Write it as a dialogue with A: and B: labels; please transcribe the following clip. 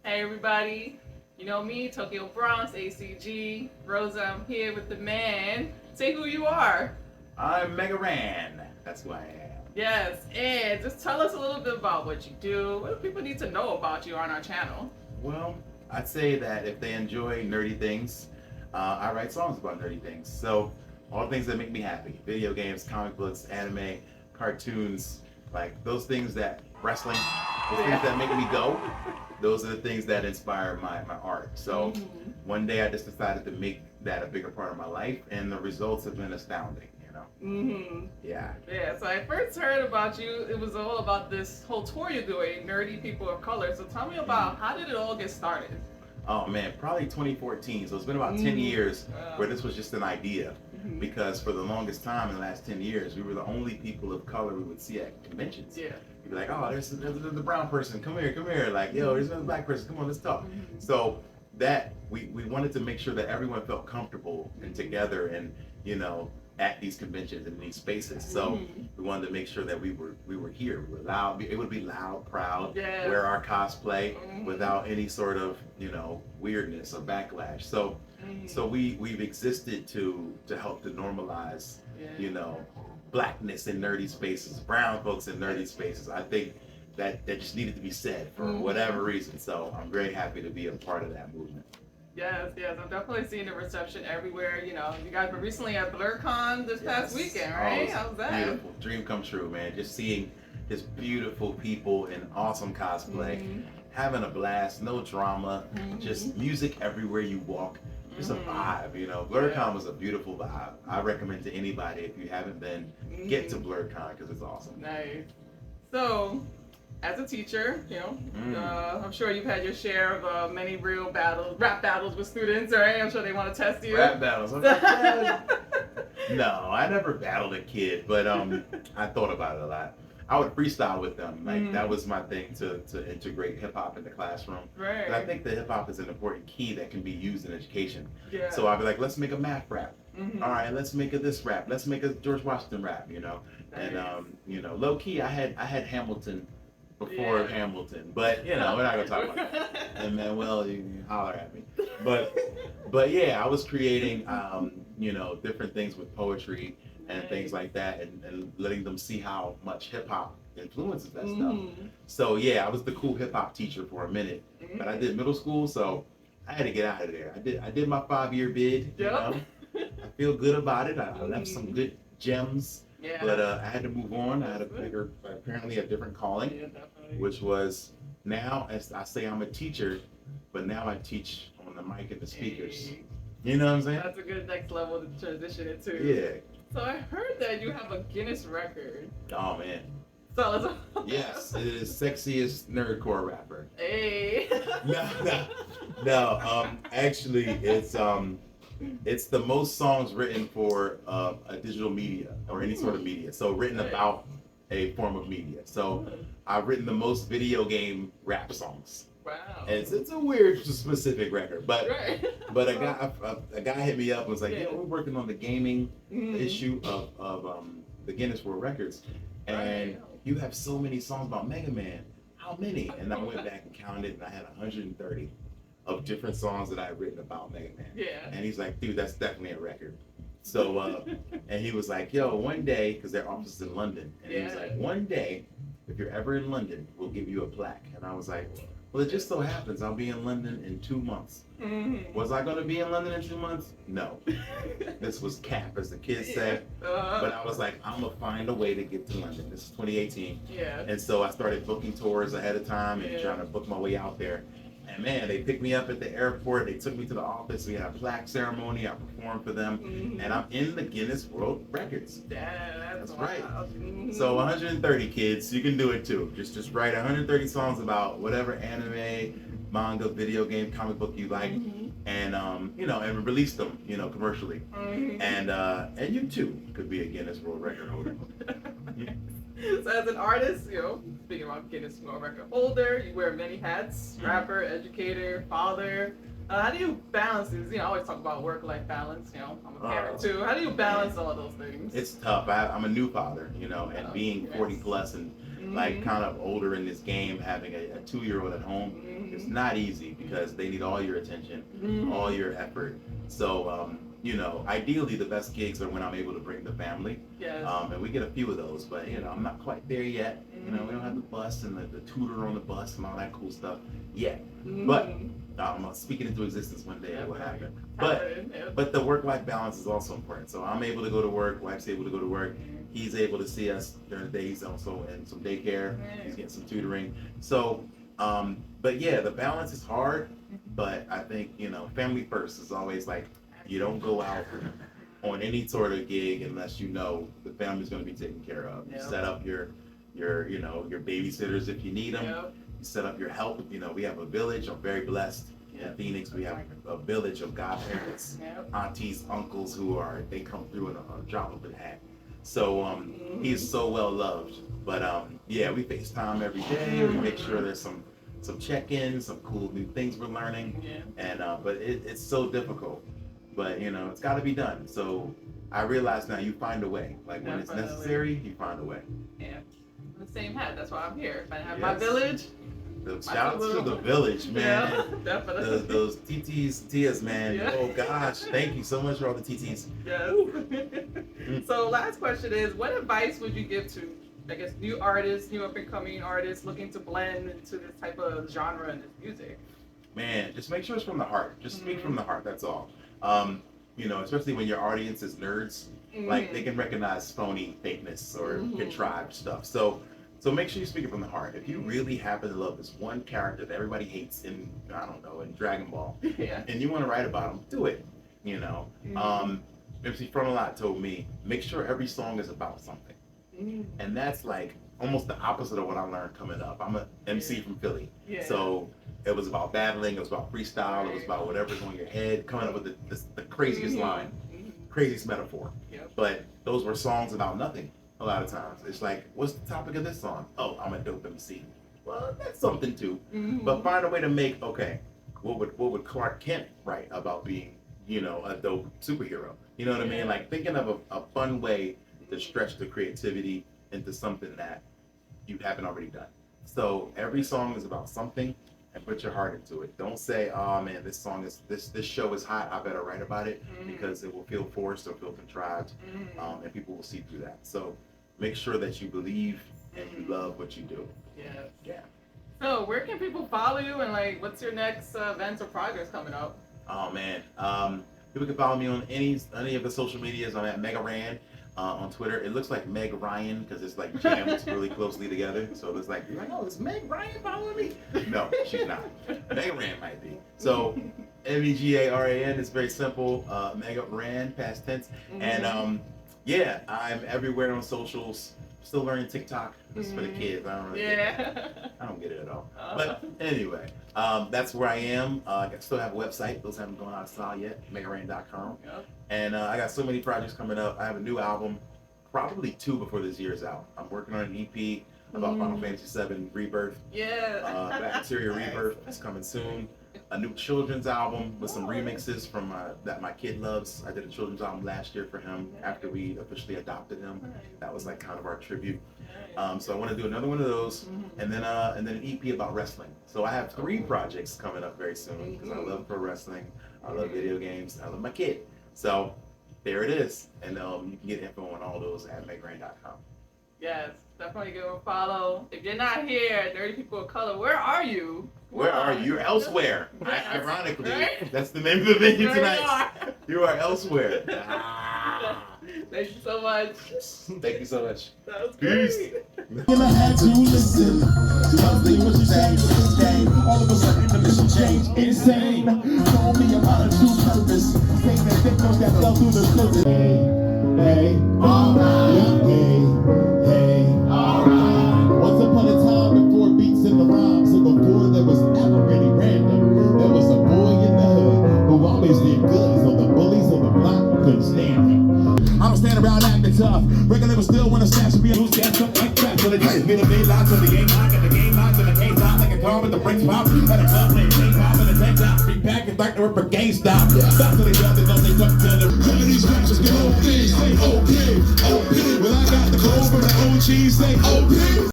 A: Hey everybody, you know me, Tokyo Bronx, ACG, Rosa, I'm here with the man. Say who you are.
B: I'm Megaran. That's who I am.
A: Yes, and just tell us a little bit about what you do. What do people need to know about you on our channel?
B: Well, I'd say that if they enjoy nerdy things, I write songs about nerdy things. So, all things that make me happy video games, comic books, anime, cartoons, like those things that wrestling, those things that make me go, those are the things that inspire my art. So, one day I just decided to make that a bigger part of my life, and the results have been astounding. Yeah.
A: Yeah, so I first heard about you, it was all about this whole tour you're doing, Nerdy People of Color. So tell me about how did it all get started?
B: Oh man, probably 2014. So it's been about 10 years where this was just an idea. Because for the longest time in the last 10 years, we were the only people of color we would see at conventions.
A: Yeah.
B: You'd be like, oh, there's the brown person, come here. Like, yo, there's another black person, come on, let's talk. So that, we wanted to make sure that everyone felt comfortable and together and, at these conventions and these spaces. So we wanted to make sure that we were here. We were loud, able to be loud, proud, wear our cosplay without any sort of, weirdness or backlash. So we've existed to help to normalize, blackness in nerdy spaces, brown folks in nerdy spaces. I think that just needed to be said for whatever reason. So I'm very happy to be a part of that movement.
A: Yes, I'm definitely seeing the reception everywhere. You guys were recently at BlurCon this past weekend, right?
B: Oh,
A: how's that?
B: Beautiful. Dream come true, man. Just seeing just beautiful people in awesome cosplay, having a blast, no drama, just music everywhere you walk. Just a vibe, BlurCon was a beautiful vibe. I recommend to anybody, if you haven't been, get to BlurCon because it's awesome.
A: Nice. So, as a teacher, I'm sure you've had your share of many real rap battles with students, right? I'm sure they want to test you.
B: Rap battles. No, I never battled a kid, but I thought about it a lot. I would freestyle with them. Like that was my thing to integrate hip hop in the classroom.
A: Right.
B: And I think that hip hop is an important key that can be used in education.
A: Yeah.
B: So I'd be like, let's make a math rap. All right, let's make a this rap. Let's make a George Washington rap.
A: Nice.
B: And low key, I had Hamilton before Hamilton, but we're not gonna talk about that. And Manuel, you can holler at me. But yeah, I was creating different things with poetry and things like that, and letting them see how much hip hop influences that stuff. So yeah, I was the cool hip hop teacher for a minute, but I did middle school, so I had to get out of there. I did my 5-year bid. I feel good about it. I left some good gems.
A: Yeah.
B: But I had to move on. I had apparently a different calling, which was now, as I say, I'm a teacher, but now I teach on the mic and the speakers. You know what I'm saying?
A: That's a good next level to transition into.
B: Yeah.
A: So I heard that you have a Guinness record.
B: Oh man.
A: So let's.
B: Yes, it is sexiest nerdcore rapper.
A: Hey.
B: No. Actually, it's the most songs written for a digital media or any sort of media. So written about a form of media. So I've written the most video game rap songs.
A: Wow.
B: And it's a weird specific record, but a guy hit me up and was like, we're working on the gaming issue of the Guinness World Records, and you have so many songs about Mega Man. How many? And I went back and counted, and I had 130 of different songs that I had written about Mega Man.
A: Yeah.
B: And he's like, dude, that's definitely a record. So, and he was like, yo, one day, because their office is in London, and he was like, one day, if you're ever in London, we'll give you a plaque. And I was like, well, it just so happens I'll be in London in 2 months. Was I going to be in London in 2 months? No. This was cap, as the kids say. But I was like, I'm going to find a way to get to London. This is 2018.
A: Yeah.
B: And so I started booking tours ahead of time and trying to book my way out there. And man, they picked me up at the airport. They took me to the office. We had a plaque ceremony. I performed for them. And I'm in the Guinness World Records.
A: Yeah, that's
B: right.
A: Mm-hmm.
B: So 130 kids, you can do it too. Just write 130 songs about whatever anime, manga, video game, comic book you like, and and release them, commercially. And you too could be a Guinness World Record holder.
A: So as an artist, speaking about Guinness World Record holder, you wear many hats: rapper, educator, father. How do you balance this? I always talk about work-life balance. I'm a parent too. How do you balance all of those things?
B: It's tough. I'm a new father, and being 40 plus and like kind of older in this game, having a 2-year-old at home, it's not easy because they need all your attention, all your effort. So, you know, ideally the best gigs are when I'm able to bring the family.
A: Yes.
B: And we get a few of those, but you know, I'm not quite there yet. You know, we don't have the bus and the tutor on the bus and all that cool stuff yet. But I'm speaking into existence one day it will happen. But the work-life balance is also important. So I'm able to go to work, wife's able to go to work. He's able to see us during the day. He's also in some daycare. He's getting some tutoring. So, but yeah, the balance is hard. But I think, you know, family first is always like, you don't go out on any sort of gig unless you know the family's going to be taken care of. You set up your you know, your babysitters if you need them. You set up your help. You know, we have a village. I'm very blessed. In Phoenix, we have a village of godparents, aunties, uncles they come through in a drop of a hat. So he is so well loved. But yeah, we FaceTime every day. We make sure there's some check-ins, some cool new things we're learning. And but it's so difficult. But you know, it's got to be done. So I realize now you find a way. Like when it's necessary, you find a way. Yeah,
A: the same hat. That's why I'm here. If I have my village.
B: Shout out to the village, man.
A: Yeah, definitely.
B: Those TTs, Tias, man. Yeah. Oh gosh, thank you so much for all the TTs.
A: Yes. So last question is, what advice would you give to, I guess, new artists, new up-and-coming artists looking to blend into this type of genre and this music?
B: Man, just make sure it's from the heart. Just speak from the heart. That's all. You know, especially when your audience is nerds, like they can recognize phony fakeness or contrived stuff. So make sure you speak it from the heart. If you really happen to love this one character that everybody hates in, I don't know, in Dragon Ball, and you want to write about him, do it. You know, MC Frontalot told me, make sure every song is about something. And that's like almost the opposite of what I learned coming up. I'm an MC from Philly. So it was about battling, it was about freestyle, it was about whatever's on your head, coming up with the craziest line, craziest metaphor. But those were songs about nothing. A lot of times it's like, what's the topic of this song? Oh, I'm a dope MC. Well, that's something too. But find a way to make, okay, what would Clark Kent write about being, you know, a dope superhero? You know what I mean? Like thinking of a fun way to stretch the creativity into something that you haven't already done. So every song is about something, and put your heart into it. Don't say, oh man, this show is hot, I better write about it, because it will feel forced or feel contrived, and people will see through that. So make sure that you believe and you love what you do. Yeah.
A: So where can people follow you, and like, what's your next events or progress coming up?
B: Oh man, people can follow me on any of the social medias. I'm at megaran. On Twitter, it looks like Meg Ryan because it's like jammed really closely together. So it's like, you're like, oh, is Meg Ryan following me? No, she's not. Megaran might be. So Megaran is very simple. Megaran, past tense. And yeah, I'm everywhere on socials. Still learning TikTok. This is for the kids. I don't really get it. I don't get it at all. But anyway, that's where I am. I still have a website. Those haven't gone out of style yet. megaran.com. And I got so many projects coming up. I have a new album, probably 2 before this year's out. I'm working on an EP about Final Fantasy VII Rebirth. Bacteria Rebirth is coming soon. A new children's album with some remixes from that my kid loves. I did a children's album last year for him after we officially adopted him. That was like kind of our tribute. So I want to do another one of those, and then an EP about wrestling. So I have 3 projects coming up very soon because I love pro wrestling, I love video games, I love my kid. So there it is, and you can get info on all those at megaran.com.
A: Yes, definitely go and follow. If you're not here, Dirty People of Color, where are you?
B: Where are you? You're elsewhere. Ironically, that's the name of the venue tonight. You are elsewhere.
A: Thank you so much.
B: Thank you so much.
A: That was
B: great.
C: And I had to listen to something what you say. All of a sudden the mission changed. Insane. Told me about a true purpose. Saying that victims that fell through the surface. Hey, alright. Hey, alright. Once upon a time, before beats in the rhymes, and before there was ever any random, there was a boy in the hood who always did good, so the bullies on the block couldn't stand him. I don't stand around acting tough. Regular but still wanna snatch me a loose gas up like that. So they just get a big lot to the game lock and the game lock and the game top like a car with the brakes pop. At a club playing tank pop and the tank top. Free pack and back to work for GameStop. Stop till they drop it, don't they tuck to the. Some of these rappers get OP, say OP, OP. Well I got the gold from the OG, say OP.